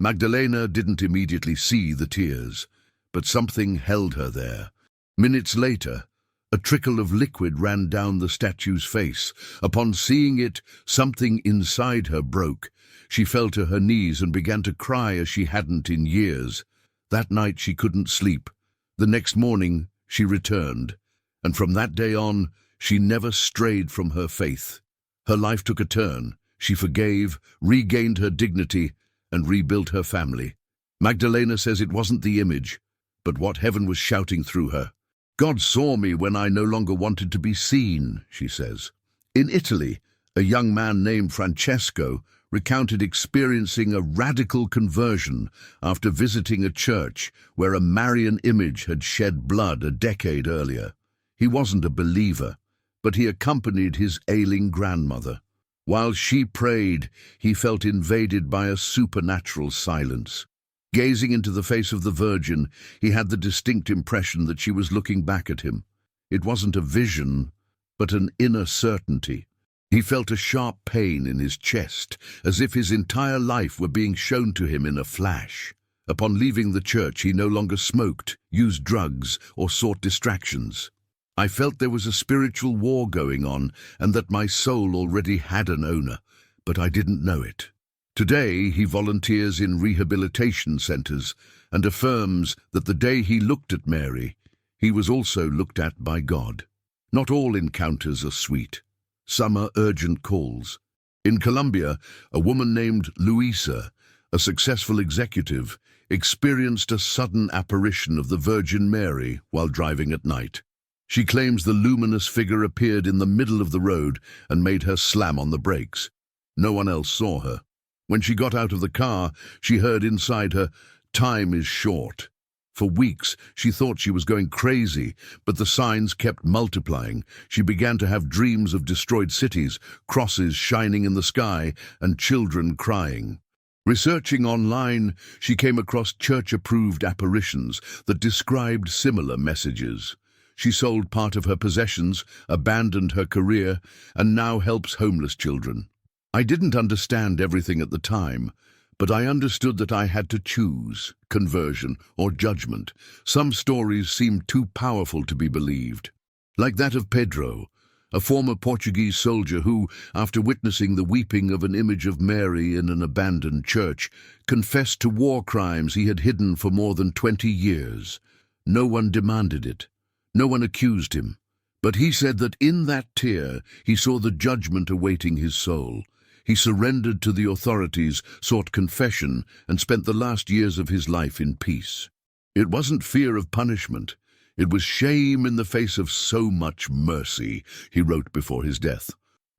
Magdalena didn't immediately see the tears, but something held her there. Minutes later, a trickle of liquid ran down the statue's face. Upon seeing it, something inside her broke. She fell to her knees and began to cry as she hadn't in years. That night she couldn't sleep. The next morning she returned, and from that day on, she never strayed from her faith. Her life took a turn. She forgave, regained her dignity, and rebuilt her family. Magdalena says it wasn't the image, but what heaven was shouting through her. "God saw me when I no longer wanted to be seen," she says. In Italy, a young man named Francesco recounted experiencing a radical conversion after visiting a church where a Marian image had shed blood a decade earlier. He wasn't a believer, but he accompanied his ailing grandmother. While she prayed, he felt invaded by a supernatural silence. Gazing into the face of the Virgin, he had the distinct impression that she was looking back at him. It wasn't a vision, but an inner certainty. He felt a sharp pain in his chest, as if his entire life were being shown to him in a flash. Upon leaving the church, he no longer smoked, used drugs, or sought distractions. "I felt there was a spiritual war going on and that my soul already had an owner, but I didn't know it." Today, he volunteers in rehabilitation centers and affirms that the day he looked at Mary, he was also looked at by God. Not all encounters are sweet. Some are urgent calls. In Colombia, a woman named Luisa, a successful executive, experienced a sudden apparition of the Virgin Mary while driving at night. She claims the luminous figure appeared in the middle of the road and made her slam on the brakes. No one else saw her. When she got out of the car, she heard inside her, "Time is short." For weeks, she thought she was going crazy, but the signs kept multiplying. She began to have dreams of destroyed cities, crosses shining in the sky, and children crying. Researching online, she came across church-approved apparitions that described similar messages. She sold part of her possessions, abandoned her career, and now helps homeless children. I didn't understand everything at the time, but I understood that I had to choose conversion or judgment. Some stories seemed too powerful to be believed. Like that of Pedro, a former Portuguese soldier who, after witnessing the weeping of an image of Mary in an abandoned church, confessed to war crimes he had hidden for more than 20 years. No one demanded it. No one accused him. But he said that in that tear he saw the judgment awaiting his soul. He surrendered to the authorities, sought confession, and spent the last years of his life in peace. It wasn't fear of punishment. It was shame in the face of so much mercy, he wrote before his death.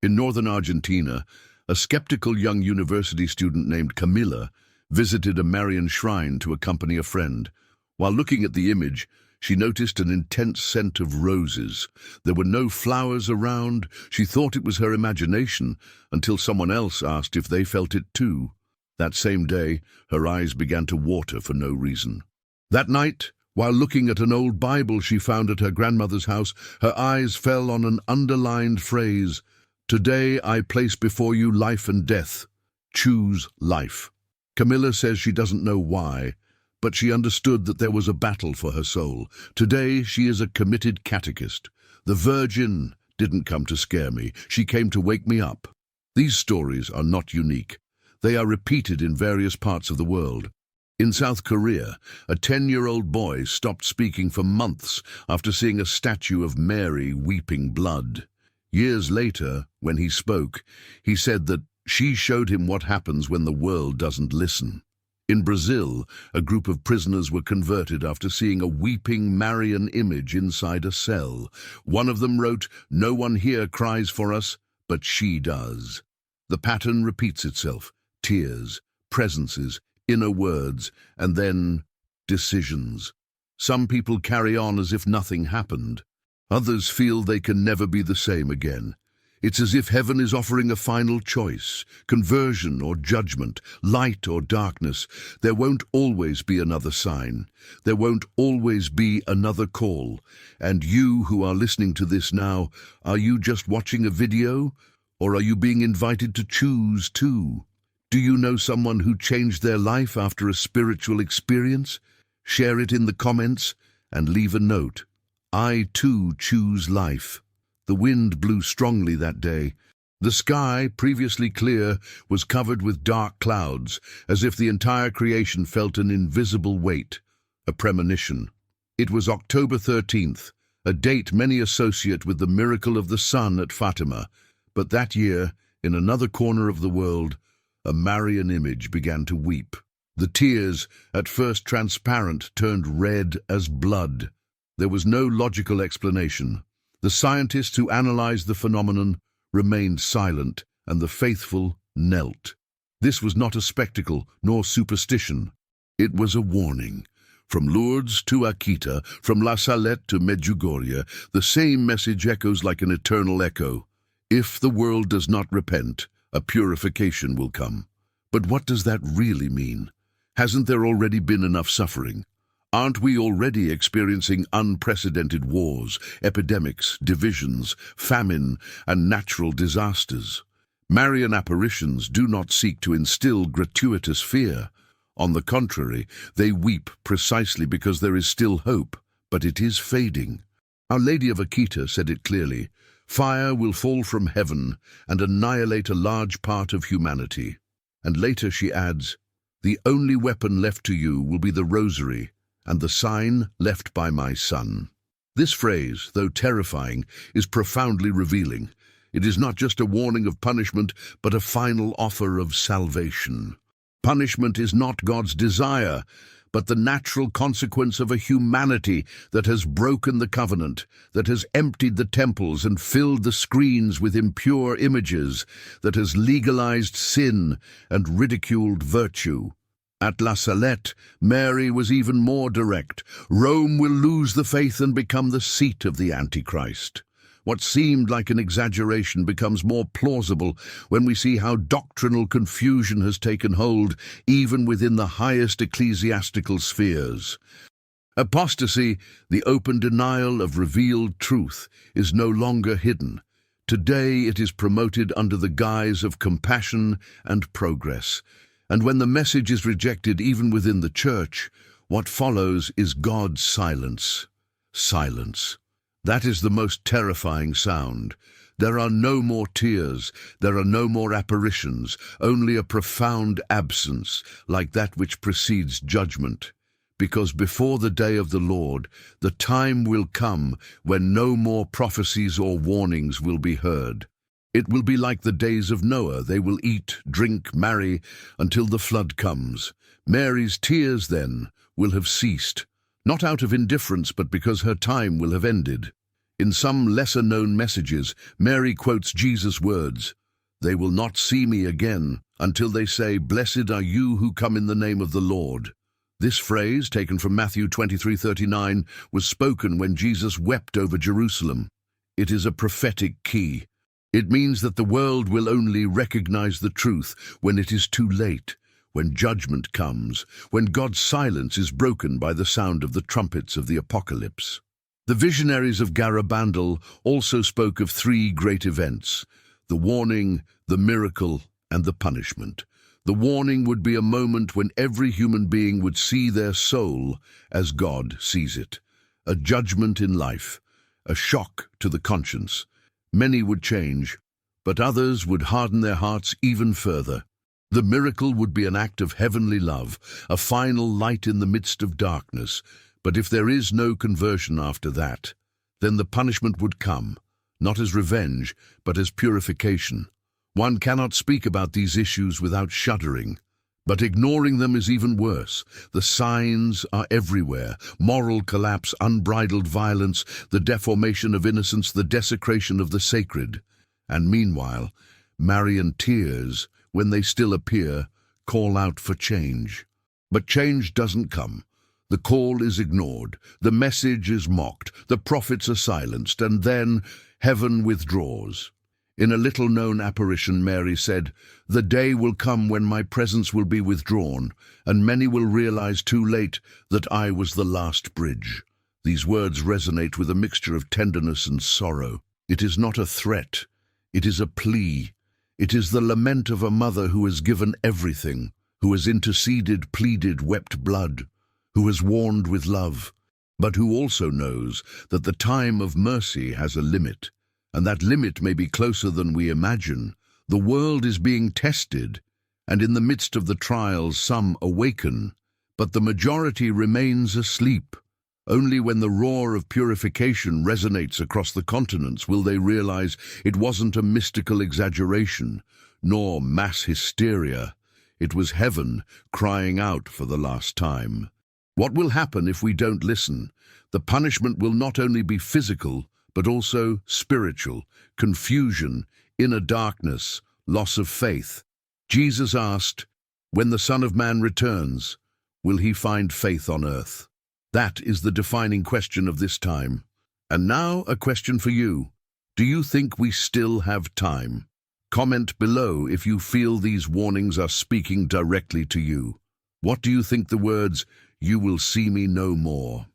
In northern Argentina, a skeptical young university student named Camila visited a Marian shrine to accompany a friend. While looking at the image, she noticed an intense scent of roses. There were no flowers around. She thought it was her imagination, until someone else asked if they felt it too. That same day, her eyes began to water for no reason. That night, while looking at an old Bible she found at her grandmother's house, her eyes fell on an underlined phrase, "Today I place before you life and death. Choose life." Camilla says she doesn't know why, but she understood that there was a battle for her soul. Today she is a committed catechist. The Virgin didn't come to scare me. She came to wake me up. These stories are not unique. They are repeated in various parts of the world. In South Korea, a 10-year-old boy stopped speaking for months after seeing a statue of Mary weeping blood. Years later, when he spoke, he said that she showed him what happens when the world doesn't listen. In Brazil, a group of prisoners were converted after seeing a weeping Marian image inside a cell. One of them wrote, "No one here cries for us, but she does." The pattern repeats itself: tears, presences, inner words, and then decisions. Some people carry on as if nothing happened. Others feel they can never be the same again. It's as if heaven is offering a final choice, conversion or judgment, light or darkness. There won't always be another sign. There won't always be another call. And you who are listening to this now, are you just watching a video? Or are you being invited to choose too? Do you know someone who changed their life after a spiritual experience? Share it in the comments and leave a note. I too choose life. The wind blew strongly that day. The sky, previously clear, was covered with dark clouds, as if the entire creation felt an invisible weight, a premonition. It was October 13th, a date many associate with the miracle of the sun at Fatima. But that year, in another corner of the world, a Marian image began to weep. The tears, at first transparent, turned red as blood. There was no logical explanation. The scientists who analyzed the phenomenon remained silent, and the faithful knelt. This was not a spectacle, nor superstition. It was a warning. From Lourdes to Akita, from La Salette to Medjugorje, the same message echoes like an eternal echo. If the world does not repent, a purification will come. But what does that really mean? Hasn't there already been enough suffering? Aren't we already experiencing unprecedented wars, epidemics, divisions, famine, and natural disasters? Marian apparitions do not seek to instill gratuitous fear. On the contrary, they weep precisely because there is still hope, but it is fading. Our Lady of Akita said it clearly: fire will fall from heaven and annihilate a large part of humanity. And later she adds, the only weapon left to you will be the rosary and the sign left by my son. This phrase, though terrifying, is profoundly revealing. It is not just a warning of punishment, but a final offer of salvation. Punishment is not God's desire, but the natural consequence of a humanity that has broken the covenant, that has emptied the temples and filled the screens with impure images, that has legalized sin and ridiculed virtue. At La Salette, Mary was even more direct. Rome will lose the faith and become the seat of the Antichrist. What seemed like an exaggeration becomes more plausible when we see how doctrinal confusion has taken hold even within the highest ecclesiastical spheres. Apostasy, the open denial of revealed truth, is no longer hidden. Today it is promoted under the guise of compassion and progress. And when the message is rejected even within the church, what follows is God's silence. Silence. That is the most terrifying sound. There are no more tears, there are no more apparitions, only a profound absence, like that which precedes judgment. Because before the day of the Lord, the time will come when no more prophecies or warnings will be heard. It will be like the days of Noah. They will eat, drink, marry, until the flood comes. Mary's tears, then, will have ceased, not out of indifference, but because her time will have ended. In some lesser-known messages, Mary quotes Jesus' words, "They will not see me again until they say, 'Blessed are you who come in the name of the Lord.'" This phrase, taken from Matthew 23:39, was spoken when Jesus wept over Jerusalem. It is a prophetic key. It means that the world will only recognize the truth when it is too late, when judgment comes, when God's silence is broken by the sound of the trumpets of the apocalypse. The visionaries of Garabandal also spoke of three great events: the warning, the miracle, and the punishment. The warning would be a moment when every human being would see their soul as God sees it. A judgment in life, a shock to the conscience. Many would change, but others would harden their hearts even further. The miracle would be an act of heavenly love, a final light in the midst of darkness. But if there is no conversion after that, then the punishment would come, not as revenge, but as purification. One cannot speak about these issues without shuddering. But ignoring them is even worse. The signs are everywhere: moral collapse, unbridled violence, the deformation of innocence, the desecration of the sacred. And meanwhile, Marian tears, when they still appear, call out for change. But change doesn't come. The call is ignored, the message is mocked, the prophets are silenced, and then heaven withdraws. In a little-known apparition, Mary said, "The day will come when my presence will be withdrawn, and many will realize too late that I was the last bridge." These words resonate with a mixture of tenderness and sorrow. It is not a threat, it is a plea. It is the lament of a mother who has given everything, who has interceded, pleaded, wept blood, who has warned with love, but who also knows that the time of mercy has a limit, and that limit may be closer than we imagine. The world is being tested, and in the midst of the trials some awaken, but the majority remains asleep. Only when the roar of purification resonates across the continents will they realize it wasn't a mystical exaggeration, nor mass hysteria. It was heaven crying out for the last time. What will happen if we don't listen? The punishment will not only be physical, but also spiritual: confusion, inner darkness, loss of faith. Jesus asked, "When the Son of Man returns, will he find faith on earth?" That is the defining question of this time. And now a question for you. Do you think we still have time? Comment below if you feel these warnings are speaking directly to you. What do you think the words, "You will see me no more,"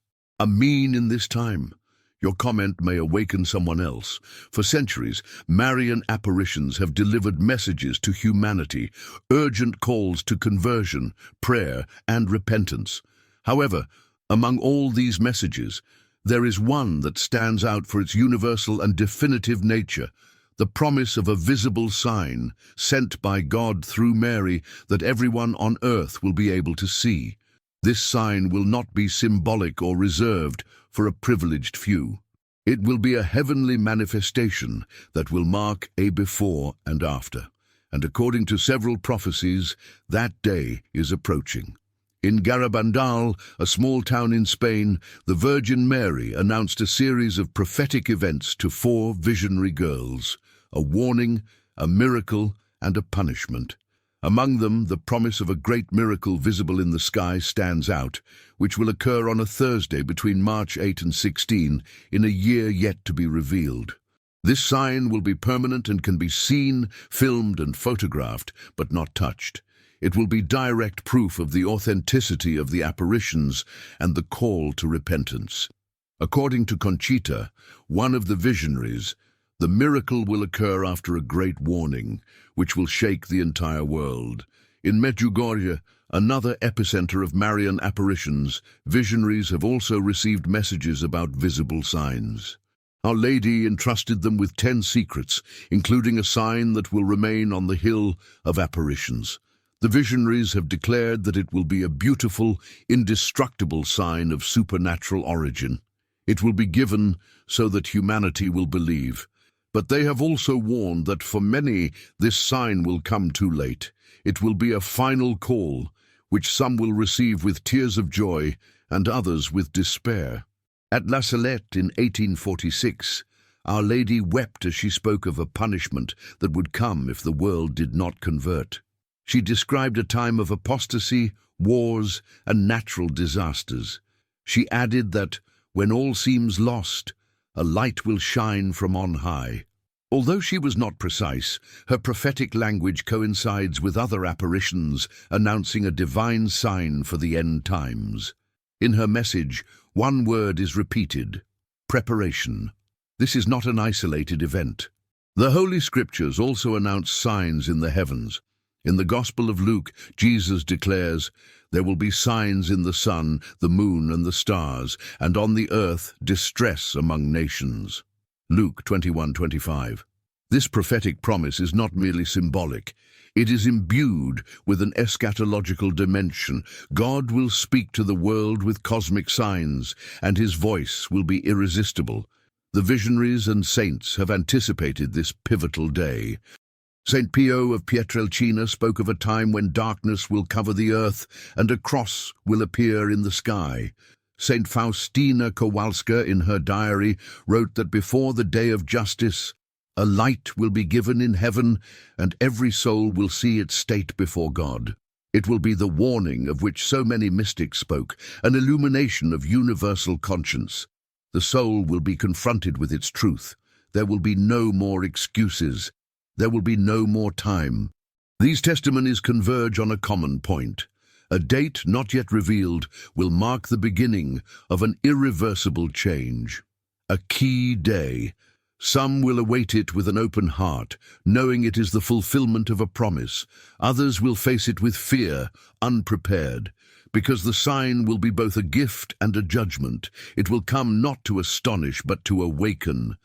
mean in this time? Your comment may awaken someone else. For centuries, Marian apparitions have delivered messages to humanity, urgent calls to conversion, prayer, and repentance. However, among all these messages, there is one that stands out for its universal and definitive nature: the promise of a visible sign sent by God through Mary that everyone on earth will be able to see. This sign will not be symbolic or reserved for a privileged few. It will be a heavenly manifestation that will mark a before and after. and according to several prophecies, that day is approaching. In Garabandal, a small town in Spain, the Virgin Mary announced a series of prophetic events to 4 visionary girls: a warning, a miracle, and a punishment. Among them, the promise of a great miracle visible in the sky stands out, which will occur on a Thursday between March 8 and 16 in a year yet to be revealed. This sign will be permanent and can be seen, filmed, and photographed, but not touched. It will be direct proof of the authenticity of the apparitions and the call to repentance. According to Conchita, one of the visionaries, the miracle will occur after a great warning, which will shake the entire world. In Medjugorje, another epicenter of Marian apparitions, visionaries have also received messages about visible signs. Our Lady entrusted them with 10 secrets, including a sign that will remain on the hill of apparitions. The visionaries have declared that it will be a beautiful, indestructible sign of supernatural origin. It will be given so that humanity will believe. But they have also warned that for many, this sign will come too late. It will be a final call, which some will receive with tears of joy and others with despair. At La Salette in 1846, Our Lady wept as she spoke of a punishment that would come if the world did not convert. She described a time of apostasy, wars, and natural disasters. She added that, when all seems lost, a light will shine from on high. Although she was not precise, her prophetic language coincides with other apparitions announcing a divine sign for the end times. In her message, one word is repeated: preparation. This is not an isolated event. The Holy Scriptures also announce signs in the heavens. In the Gospel of Luke, Jesus declares, "There will be signs in the sun, the moon, and the stars, and on the earth distress among nations." Luke 21:25. This prophetic promise is not merely symbolic. It is imbued with an eschatological dimension. God will speak to the world with cosmic signs, and his voice will be irresistible. The visionaries and saints have anticipated this pivotal day. St. Pio of Pietrelcina spoke of a time when darkness will cover the earth and a cross will appear in the sky. St. Faustina Kowalska, in her diary, wrote that before the day of justice, a light will be given in heaven, and every soul will see its state before God. It will be the warning of which so many mystics spoke, an illumination of universal conscience. The soul will be confronted with its truth. There will be no more excuses. There will be no more time. These testimonies converge on a common point. A date not yet revealed will mark the beginning of an irreversible change. A key day. Some will await it with an open heart, knowing it is the fulfillment of a promise. Others will face it with fear, unprepared, because the sign will be both a gift and a judgment. It will come not to astonish, but to awaken.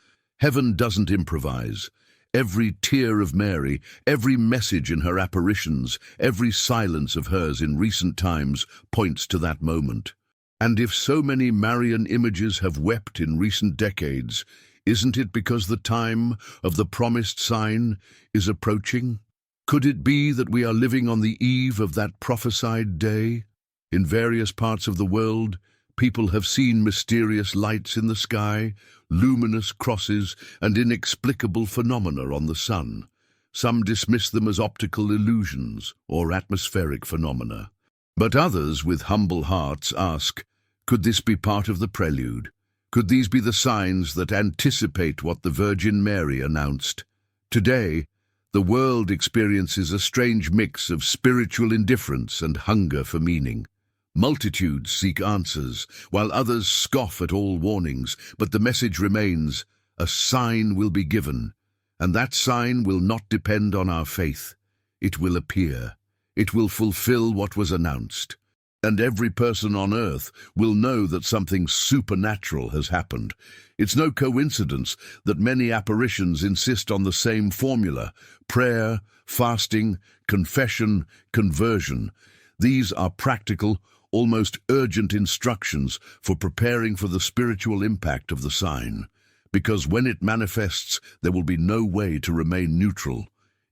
Heaven doesn't improvise. Every tear of Mary, every message in her apparitions, every silence of hers in recent times points to that moment. And if so many Marian images have wept in recent decades, isn't it because the time of the promised sign is approaching? Could it be that we are living on the eve of that prophesied day? In various parts of the world, people have seen mysterious lights in the sky, luminous crosses, and inexplicable phenomena on the sun. Some dismiss them as optical illusions or atmospheric phenomena. But others, with humble hearts, ask, could this be part of the prelude? Could these be the signs that anticipate what the Virgin Mary announced? Today, the world experiences a strange mix of spiritual indifference and hunger for meaning. Multitudes seek answers, while others scoff at all warnings, but the message remains: a sign will be given, and that sign will not depend on our faith. It will appear. It will fulfill what was announced. And every person on earth will know that something supernatural has happened. It's no coincidence that many apparitions insist on the same formula: prayer, fasting, confession, conversion. These are practical, almost urgent instructions for preparing for the spiritual impact of the sign. Because when it manifests, there will be no way to remain neutral.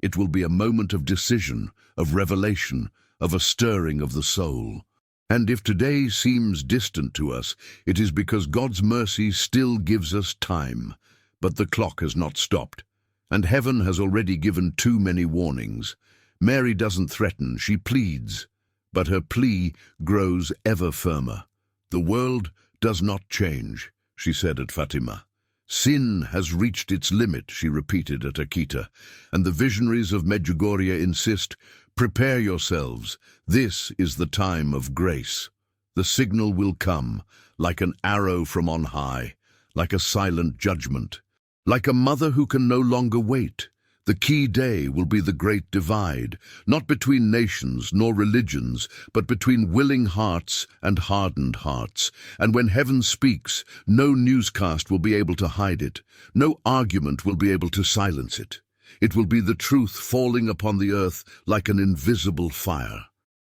It will be a moment of decision, of revelation, of a stirring of the soul. And if today seems distant to us, it is because God's mercy still gives us time. But the clock has not stopped, and heaven has already given too many warnings. Mary doesn't threaten, she pleads, but her plea grows ever firmer. The world does not change, she said at Fatima. Sin has reached its limit, she repeated at Akita, and the visionaries of Medjugorje insist, prepare yourselves, this is the time of grace. The signal will come, like an arrow from on high, like a silent judgment, like a mother who can no longer wait. The key day will be the great divide, not between nations nor religions, but between willing hearts and hardened hearts. And when heaven speaks, no newscast will be able to hide it. No argument will be able to silence it. It will be the truth falling upon the earth like an invisible fire.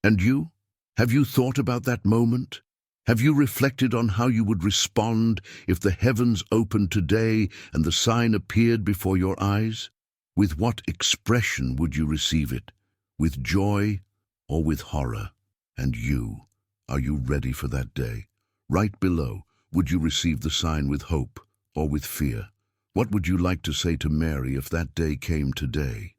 And you? Have you thought about that moment? Have you reflected on how you would respond if the heavens opened today and the sign appeared before your eyes? With what expression would you receive it? With joy or with horror? And you, are you ready for that day? Right below, would you receive the sign with hope or with fear? What would you like to say to Mary if that day came today?